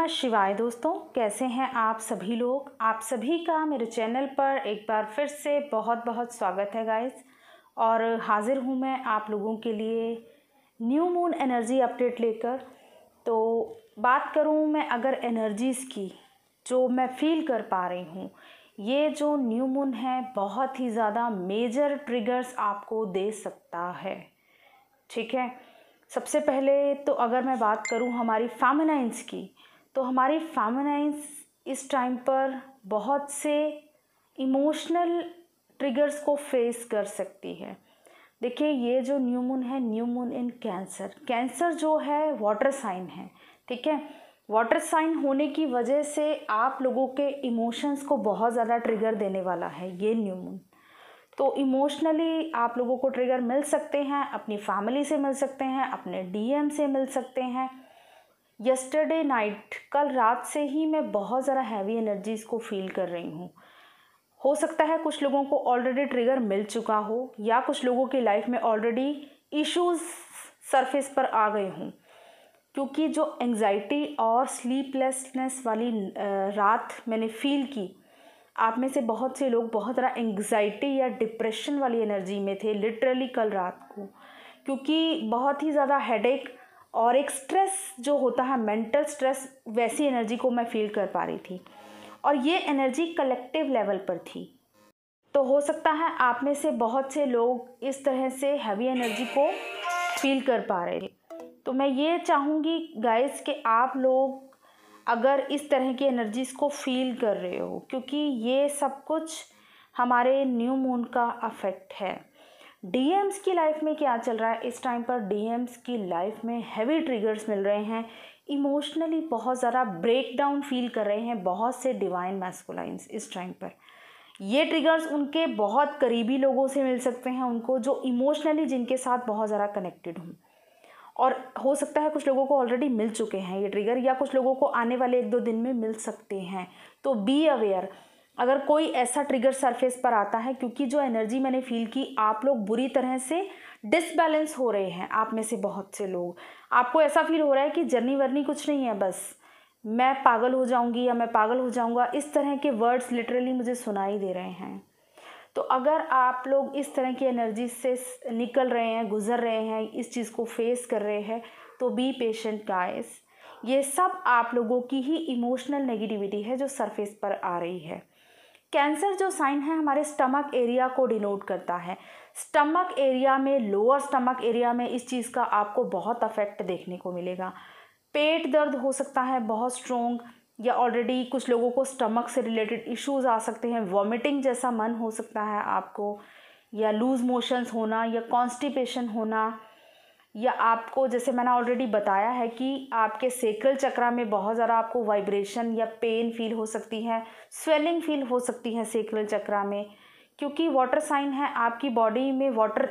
नमः शिवाय दोस्तों, कैसे हैं आप सभी लोग। आप सभी का मेरे चैनल पर एक बार फिर से बहुत बहुत स्वागत है गाइस। और हाज़िर हूँ मैं आप लोगों के लिए न्यू मून एनर्जी अपडेट लेकर। तो बात करूँ मैं अगर एनर्जीज़ की, जो मैं फील कर पा रही हूँ, ये जो न्यू मून है बहुत ही ज़्यादा मेजर ट्रिगर्स आपको दे सकता है। ठीक है, सबसे पहले तो अगर मैं बात करूं हमारी फेमिनाइन्स की, तो हमारी फेमिनाइन्स इस टाइम पर बहुत से इमोशनल ट्रिगर्स को फेस कर सकती है। देखिए, ये जो न्यू मून है, new moon in cancer, cancer जो है वाटर साइन है। ठीक है, वाटर साइन होने की वजह से आप लोगों के इमोशंस को बहुत ज़्यादा ट्रिगर देने वाला है ये न्यू मून। तो इमोशनली आप लोगों को ट्रिगर मिल सकते हैं, अपनी फैमिली से मिल सकते हैं, अपने डीएम से मिल सकते हैं। यस्टरडे नाइट, कल रात से ही मैं बहुत ज़्यादा हैवी एनर्जीज़ को फील कर रही हूँ। हो सकता है कुछ लोगों को ऑलरेडी ट्रिगर मिल चुका हो, या कुछ लोगों की लाइफ में ऑलरेडी इश्यूज़ सरफेस पर आ गए हों, क्योंकि जो एंग्जाइटी और स्लीपलेसनेस वाली रात मैंने फील की, आप में से बहुत से लोग बहुत ज़्यादा एंग्जाइटी या डिप्रेशन वाली एनर्जी में थे लिटरली कल रात को, क्योंकि बहुत ही ज़्यादा हेडेक और एक स्ट्रेस जो होता है, मेंटल स्ट्रेस, वैसी एनर्जी को मैं फील कर पा रही थी। और ये एनर्जी कलेक्टिव लेवल पर थी। तो हो सकता है आप में से बहुत से लोग इस तरह से हैवी एनर्जी को फील कर पा रहे थे। तो मैं ये चाहूँगी गाइस कि आप लोग अगर इस तरह की एनर्जीज़ को फील कर रहे हो, क्योंकि ये सब कुछ हमारे न्यू मून का अफेक्ट है। डीएम्स की लाइफ में क्या चल रहा है इस टाइम पर? डीएम्स की लाइफ में हैवी ट्रिगर्स मिल रहे हैं, इमोशनली बहुत ज़्यादा ब्रेक डाउन फील कर रहे हैं बहुत से डिवाइन मैस्कुलाइंस इस टाइम पर। ये ट्रिगर्स उनके बहुत करीबी लोगों से मिल सकते हैं, उनको जो इमोशनली जिनके साथ बहुत ज़्यादा कनेक्टेड हों। और हो सकता है कुछ लोगों को ऑलरेडी मिल चुके हैं ये ट्रिगर, या कुछ लोगों को आने वाले 1-2 दिन में मिल सकते हैं। तो बी अवेयर अगर कोई ऐसा ट्रिगर सरफेस पर आता है, क्योंकि जो एनर्जी मैंने फील की, आप लोग बुरी तरह से डिसबैलेंस हो रहे हैं। आप में से बहुत से लोग, आपको ऐसा फील हो रहा है कि जर्नी वर्नी कुछ नहीं है, बस मैं पागल हो जाऊंगी या मैं पागल हो जाऊंगा, इस तरह के वर्ड्स लिटरली मुझे सुनाई दे रहे हैं। तो अगर आप लोग इस तरह की एनर्जी से निकल रहे हैं, गुजर रहे हैं, इस चीज़ को फेस कर रहे हैं, तो बी पेशेंट गाइस। ये सब आप लोगों की ही इमोशनल नेगेटिविटी है जो सरफेस पर आ रही है। कैंसर जो साइन है हमारे स्टमक एरिया को डिनोट करता है। स्टमक एरिया में, लोअर स्टमक एरिया में इस चीज़ का आपको बहुत अफेक्ट देखने को मिलेगा। पेट दर्द हो सकता है बहुत स्ट्रोंग, या ऑलरेडी कुछ लोगों को स्टमक से रिलेटेड इश्यूज आ सकते हैं, वॉमिटिंग जैसा मन हो सकता है आपको, या लूज़ मोशंस होना, या कॉन्स्टिपेशन होना, या आपको, जैसे मैंने ऑलरेडी बताया है कि आपके सेक्रल चक्रा में बहुत ज़्यादा आपको वाइब्रेशन या पेन फील हो सकती है, स्वेलिंग फील हो सकती है सेक्रल चक्रा में, क्योंकि वाटर साइन है, आपकी बॉडी में वाटर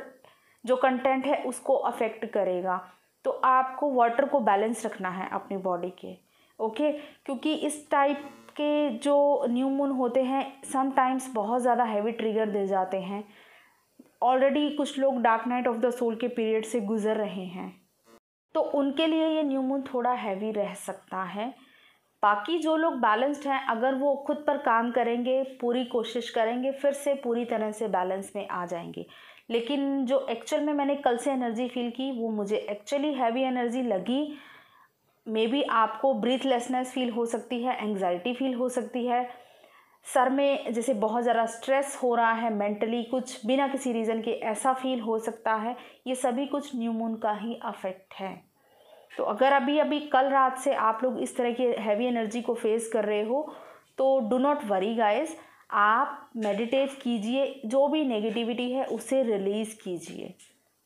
जो कंटेंट है उसको अफेक्ट करेगा। तो आपको वाटर को बैलेंस रखना है अपनी बॉडी के, ओके। क्योंकि इस टाइप के जो न्यू मून होते हैं समटाइम्स बहुत ज़्यादा हैवी ट्रिगर दे जाते हैं। ऑलरेडी कुछ लोग dark night of the soul के पीरियड से गुजर रहे हैं, तो उनके लिए ये न्यू मून थोड़ा हैवी रह सकता है। बाकी जो लोग बैलेंस्ड हैं, अगर वो खुद पर काम करेंगे, पूरी कोशिश करेंगे, फिर से पूरी तरह से बैलेंस में आ जाएंगे। लेकिन जो एक्चुअल में मैंने कल से एनर्जी फील की, वो मुझे एक्चुअली हैवी एनर्जी लगी। मे बी आपको ब्रीथलेसनेस फील हो सकती है, एंग्जाइटी फील हो सकती है, सर में जैसे बहुत ज़्यादा स्ट्रेस हो रहा है, मेंटली कुछ बिना किसी रीज़न के ऐसा फील हो सकता है। ये सभी कुछ न्यू मून का ही अफेक्ट है। तो अगर अभी कल रात से आप लोग इस तरह की हैवी एनर्जी को फेस कर रहे हो, तो डू नॉट वरी गाइस, आप मेडिटेट कीजिए, जो भी नेगेटिविटी है उसे रिलीज़ कीजिए,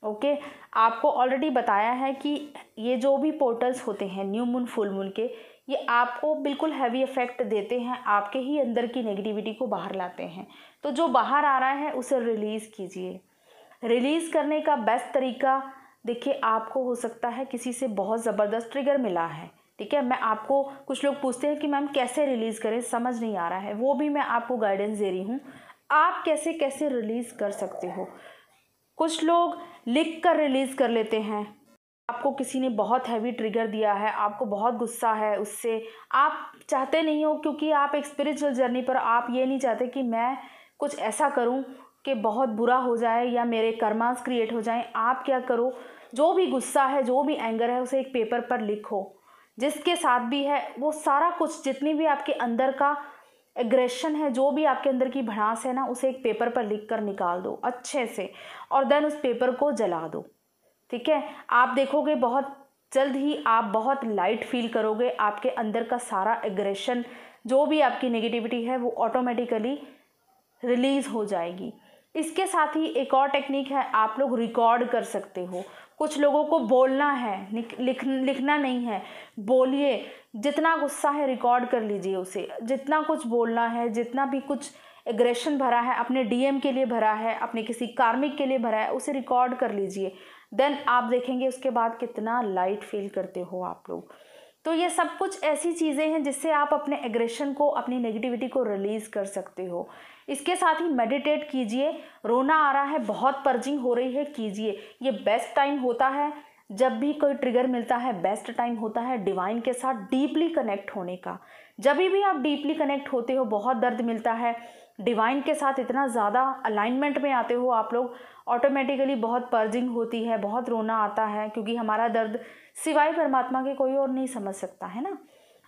ओके। आपको ऑलरेडी बताया है कि ये जो भी पोर्टल्स होते हैं न्यू मून, फुल मून के, ये आपको बिल्कुल हैवी इफेक्ट देते हैं, आपके ही अंदर की नेगेटिविटी को बाहर लाते हैं। तो जो बाहर आ रहा है उसे रिलीज़ कीजिए। रिलीज़ करने का बेस्ट तरीका, देखिए, आपको हो सकता है किसी से बहुत ज़बरदस्त ट्रिगर मिला है, ठीक है। मैं आपको, कुछ लोग पूछते हैं कि मैम कैसे रिलीज़ करें, समझ नहीं आ रहा है, वो भी मैं आपको गाइडेंस दे रही हूँ, आप कैसे कैसे रिलीज़ कर सकते हो। कुछ लोग लिख कर रिलीज़ कर लेते हैं, आप आपको किसी ने बहुत हैवी ट्रिगर दिया है, आपको बहुत गुस्सा है उससे, आप चाहते नहीं हो, क्योंकि आप एक स्पिरिचुअल जर्नी पर आप ये नहीं चाहते कि मैं कुछ ऐसा करूं कि बहुत बुरा हो जाए या मेरे कर्मास क्रिएट हो जाएं। आप क्या करो, जो भी गुस्सा है, जो भी एंगर है, उसे एक पेपर पर लिखो, जिसके साथ भी है वो सारा कुछ, जितनी भी आपके अंदर का एग्रेशन है, जो भी आपके अंदर की भड़ास है ना, उसे एक पेपर पर लिख कर निकाल दो अच्छे से, और देन उस पेपर को जला दो। ठीक है, आप देखोगे बहुत जल्द ही आप बहुत लाइट फील करोगे, आपके अंदर का सारा एग्रेशन, जो भी आपकी नेगेटिविटी है, वो ऑटोमेटिकली रिलीज़ हो जाएगी। इसके साथ ही एक और टेक्निक है, आप लोग रिकॉर्ड कर सकते हो। कुछ लोगों को बोलना है, लिखना नहीं है, बोलिए। जितना गुस्सा है रिकॉर्ड कर लीजिए उसे, जितना कुछ बोलना है, जितना भी कुछ एग्रेशन भरा है, अपने डीएम के लिए भरा है, अपने किसी कार्मिक के लिए भरा है, उसे रिकॉर्ड कर लीजिए। देन आप देखेंगे उसके बाद कितना लाइट फील करते हो आप लोग। तो ये सब कुछ ऐसी चीज़ें हैं जिससे आप अपने एग्रेशन को, अपनी नेगेटिविटी को रिलीज़ कर सकते हो। इसके साथ ही मेडिटेट कीजिए। रोना आ रहा है, बहुत पर्जिंग हो रही है, कीजिए। ये बेस्ट टाइम होता है, जब भी कोई ट्रिगर मिलता है बेस्ट टाइम होता है डिवाइन के साथ डीपली कनेक्ट होने का। जब भी आप डीपली कनेक्ट होते हो, बहुत दर्द मिलता है, डिवाइन के साथ इतना ज़्यादा अलाइनमेंट में आते हो आप लोग, ऑटोमेटिकली बहुत पर्जिंग होती है, बहुत रोना आता है, क्योंकि हमारा दर्द सिवाय परमात्मा के कोई और नहीं समझ सकता है ना।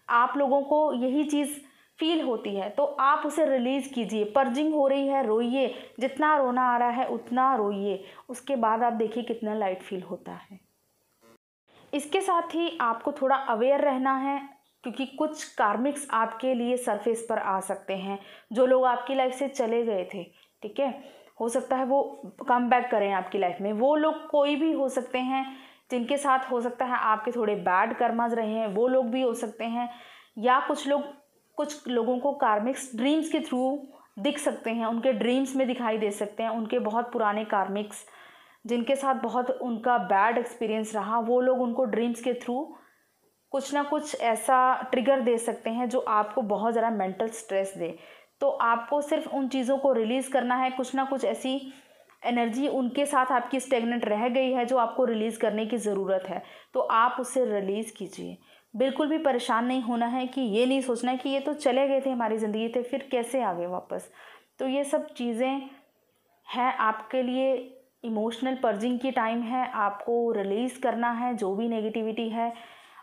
आप लोगों को यही चीज़ फील होती है, तो आप उसे रिलीज़ कीजिए। पर्जिंग हो रही है, रोइए, जितना रोना आ रहा है उतना रोइए, उसके बाद आप देखिए कितना लाइट फील होता है। इसके साथ ही आपको थोड़ा अवेयर रहना है, क्योंकि कुछ कार्मिक्स आपके लिए सरफेस पर आ सकते हैं। जो लोग आपकी लाइफ से चले गए थे, ठीक है, हो सकता है वो कम बैक करें आपकी लाइफ में। वो लोग कोई भी हो सकते हैं, जिनके साथ हो सकता है आपके थोड़े बैड कर्मास रहे हैं, वो लोग भी हो सकते हैं। या कुछ लोगों को कार्मिक्स ड्रीम्स के थ्रू दिख सकते हैं, उनके ड्रीम्स में दिखाई दे सकते हैं। उनके बहुत पुराने कार्मिक्स जिनके साथ बहुत उनका बैड एक्सपीरियंस रहा, वो लोग उनको ड्रीम्स के थ्रू कुछ ना कुछ ऐसा ट्रिगर दे सकते हैं जो आपको बहुत ज़्यादा मेंटल स्ट्रेस दे। तो आपको सिर्फ उन चीज़ों को रिलीज़ करना है। कुछ ना कुछ ऐसी एनर्जी उनके साथ आपकी स्टेगनेंट रह गई है जो आपको रिलीज़ करने की ज़रूरत है, तो आप उसे रिलीज़ कीजिए। बिल्कुल भी परेशान नहीं होना है, कि ये नहीं सोचना है कि ये तो चले गए थे, हमारी ज़िंदगी थे, फिर कैसे आ गए वापस। तो ये सब चीज़ें हैं आपके लिए। इमोशनल पर्जिंग की टाइम है, आपको रिलीज़ करना है जो भी नेगेटिविटी है,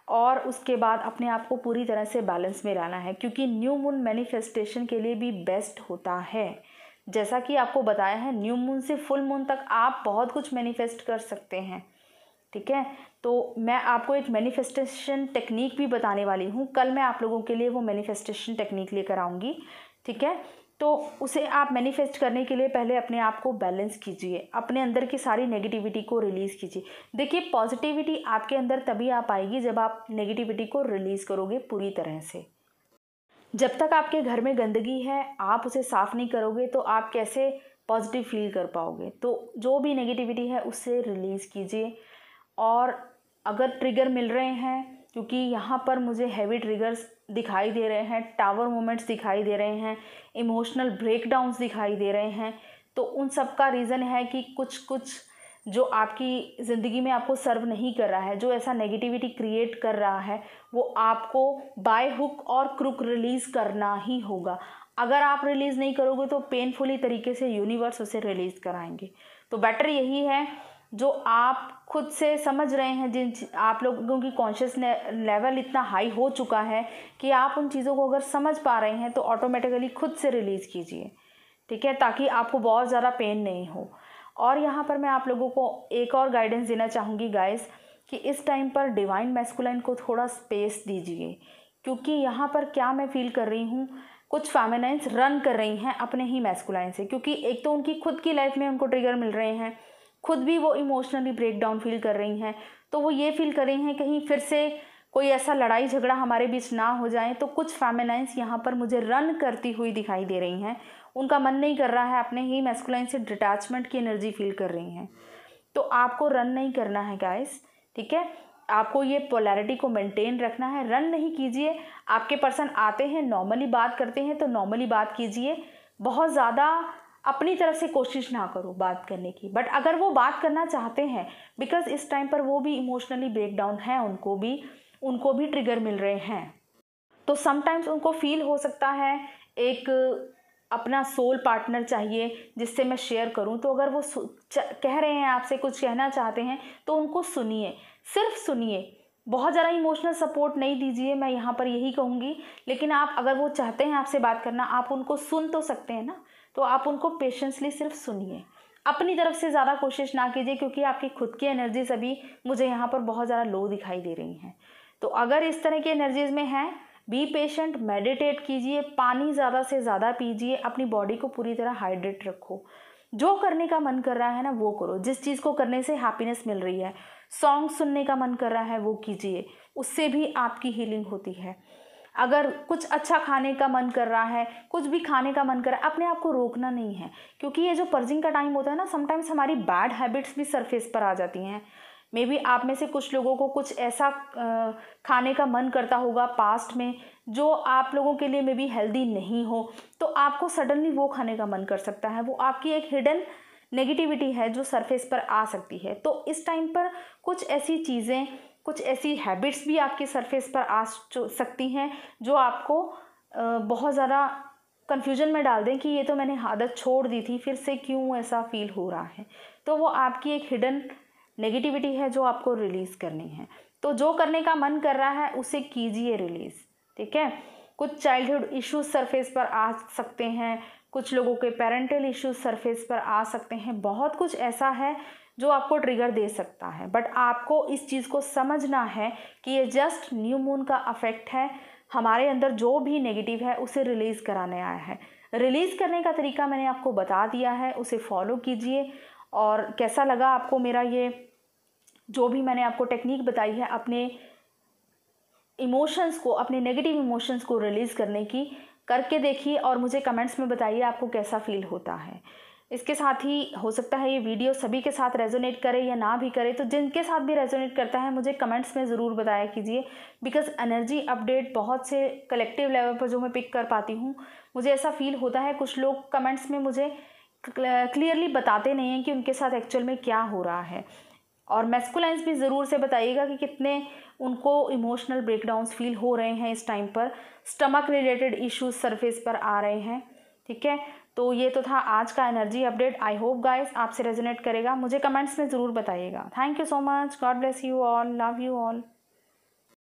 और उसके बाद अपने आप को पूरी तरह से बैलेंस में लाना है, क्योंकि न्यू मून मैनिफेस्टेशन के लिए भी बेस्ट होता है। जैसा कि आपको बताया है, न्यू मून से फुल मून तक आप बहुत कुछ मैनिफेस्ट कर सकते हैं। ठीक है, तो मैं आपको एक मैनिफेस्टेशन टेक्निक भी बताने वाली हूँ। कल मैं आप लोगों के लिए वो मैनिफेस्टेशन टेक्निक लेकर आऊँगी। ठीक है, तो उसे आप मैनिफेस्ट करने के लिए पहले अपने आप को बैलेंस कीजिए, अपने अंदर की सारी नेगेटिविटी को रिलीज़ कीजिए। देखिए, पॉजिटिविटी आपके अंदर तभी आ पाएगी जब आप नेगेटिविटी को रिलीज़ करोगे पूरी तरह से। जब तक आपके घर में गंदगी है, आप उसे साफ़ नहीं करोगे, तो आप कैसे पॉजिटिव फील कर पाओगे। तो जो भी नेगेटिविटी है उससे रिलीज़ कीजिए। और अगर ट्रिगर मिल रहे हैं, क्योंकि यहाँ पर मुझे हैवी ट्रिगर्स दिखाई दे रहे हैं, टावर मोमेंट्स दिखाई दे रहे हैं, इमोशनल ब्रेकडाउन्स दिखाई दे रहे हैं, तो उन सब का रीज़न है कि कुछ जो आपकी ज़िंदगी में आपको सर्व नहीं कर रहा है, जो ऐसा नेगेटिविटी क्रिएट कर रहा है, वो आपको बाय हुक और क्रुक रिलीज़ करना ही होगा। अगर आप रिलीज़ नहीं करोगे तो पेनफुली तरीके से यूनिवर्स उसे रिलीज़ कराएंगे। तो बेटर यही है, जो आप खुद से समझ रहे हैं, जिन आप लोगों की कॉन्शियस लेवल इतना हाई हो चुका है कि आप उन चीज़ों को अगर समझ पा रहे हैं, तो ऑटोमेटिकली खुद से रिलीज़ कीजिए। ठीक है, ताकि आपको बहुत ज़्यादा पेन नहीं हो। और यहाँ पर मैं आप लोगों को एक और गाइडेंस देना चाहूँगी गाइस, कि इस टाइम पर डिवाइन मैस्कुलाइन को थोड़ा स्पेस दीजिए, क्योंकि यहाँ पर क्या मैं फील कर रही हूँ, कुछ फेमिनाइन्स रन कर रही हैं अपने ही मैस्कुलाइन से, क्योंकि एक तो उनकी खुद की लाइफ में उनको ट्रिगर मिल रहे हैं, खुद भी वो इमोशनली ब्रेक डाउन फील कर रही हैं, तो वो ये फील कर रही हैं कहीं फिर से कोई ऐसा लड़ाई झगड़ा हमारे बीच ना हो जाए। तो कुछ फेमिनाइन्स यहाँ पर मुझे रन करती हुई दिखाई दे रही हैं, उनका मन नहीं कर रहा है, अपने ही मैस्कुलाइन से डिटैचमेंट की एनर्जी फील कर रही हैं। तो आपको रन नहीं करना है गाइस, ठीक है, आपको ये पोलैरिटी को मेंटेन रखना है। रन नहीं कीजिए। आपके पर्सन आते हैं, नॉर्मली बात करते हैं, तो नॉर्मली बात कीजिए। बहुत ज़्यादा अपनी तरफ से कोशिश ना करो बात करने की। बट अगर वो बात करना चाहते हैं, बिकॉज इस टाइम पर वो भी इमोशनली ब्रेकडाउन है, उनको भी ट्रिगर मिल रहे हैं, तो समटाइम्स उनको फील हो सकता है एक अपना सोल पार्टनर चाहिए जिससे मैं शेयर करूं। तो अगर वो कह रहे हैं, आपसे कुछ कहना चाहते हैं, तो उनको सुनिए, सिर्फ सुनिए, बहुत ज़्यादा इमोशनल सपोर्ट नहीं दीजिए, मैं यहाँ पर यही कहूँगी। लेकिन आप अगर वो चाहते हैं आपसे बात करना, आप उनको सुन तो सकते हैं ना, तो आप उनको पेशेंसली सिर्फ सुनिए, अपनी तरफ से ज़्यादा कोशिश ना कीजिए, क्योंकि आपकी खुद की एनर्जीज अभी मुझे यहाँ पर बहुत ज़्यादा लो दिखाई दे रही हैं। तो अगर इस तरह की एनर्जीज में हैं, बी पेशेंट, मेडिटेट कीजिए, पानी ज़्यादा से ज़्यादा पीजिए, अपनी बॉडी को पूरी तरह हाइड्रेट रखो, जो करने का मन कर रहा है ना वो करो, जिस चीज़ को करने से हैप्पीनेस मिल रही है, सॉन्ग सुनने का मन कर रहा है वो कीजिए, उससे भी आपकी हीलिंग होती है। अगर कुछ अच्छा खाने का मन कर रहा है, कुछ भी खाने का मन कर रहा है, अपने आप को रोकना नहीं है, क्योंकि ये जो पर्जिंग का टाइम होता है ना, समटाइम्स हमारी बैड हैबिट्स भी सरफेस पर आ जाती हैं। मे बी आप में से कुछ लोगों को कुछ ऐसा खाने का मन करता होगा पास्ट में जो आप लोगों के लिए मे बी हेल्दी नहीं हो, तो आपको सडनली वो खाने का मन कर सकता है। वो आपकी एक हिडन नेगेटिविटी है जो सरफेस पर आ सकती है। तो इस टाइम पर कुछ ऐसी चीज़ें, कुछ ऐसी हैबिट्स भी आपके सरफेस पर आ सकती हैं जो आपको बहुत ज़्यादा कन्फ्यूजन में डाल दें कि ये तो मैंने आदत छोड़ दी थी, फिर से क्यों ऐसा फील हो रहा है। तो वो आपकी एक हिडन नेगेटिविटी है जो आपको रिलीज़ करनी है। तो जो करने का मन कर रहा है उसे कीजिए रिलीज़, ठीक है। कुछ चाइल्डहुड इश्यूज सरफेस पर आ सकते हैं, कुछ लोगों के पेरेंटल इश्यूज सरफेस पर आ सकते हैं, बहुत कुछ ऐसा है जो आपको ट्रिगर दे सकता है। बट आपको इस चीज़ को समझना है कि ये जस्ट न्यू मून का अफेक्ट है, हमारे अंदर जो भी नेगेटिव है उसे रिलीज़ कराने आया है। रिलीज़ करने का तरीका मैंने आपको बता दिया है, उसे फॉलो कीजिए। और कैसा लगा आपको मेरा ये जो भी मैंने आपको टेक्निक बताई है अपने इमोशंस को, अपने नेगेटिव इमोशंस को रिलीज़ करने की, करके देखिए और मुझे कमेंट्स में बताइए आपको कैसा फील होता है। इसके साथ ही हो सकता है ये वीडियो सभी के साथ रेजोनेट करे या ना भी करे, तो जिनके साथ भी रेजोनेट करता है मुझे कमेंट्स में ज़रूर बताया कीजिए। बिकॉज एनर्जी अपडेट बहुत से कलेक्टिव लेवल पर जो मैं पिक कर पाती हूँ, मुझे ऐसा फील होता है कुछ लोग कमेंट्स में मुझे क्लियरली बताते नहीं हैं कि उनके साथ एक्चुअल में क्या हो रहा है। और मैस्कुलाइंस भी ज़रूर से बताइएगा कि कितने उनको इमोशनल ब्रेकडाउन्स फील हो रहे हैं इस टाइम पर, स्टमक रिलेटेड इश्यूज सरफेस पर आ रहे हैं, ठीक है। तो ये तो था आज का energy update. I hope guys आपसे रेजोनेट करेगा, मुझे कमेंट्स में ज़रूर बताइएगा। Thank you so much, God bless you all, love you all.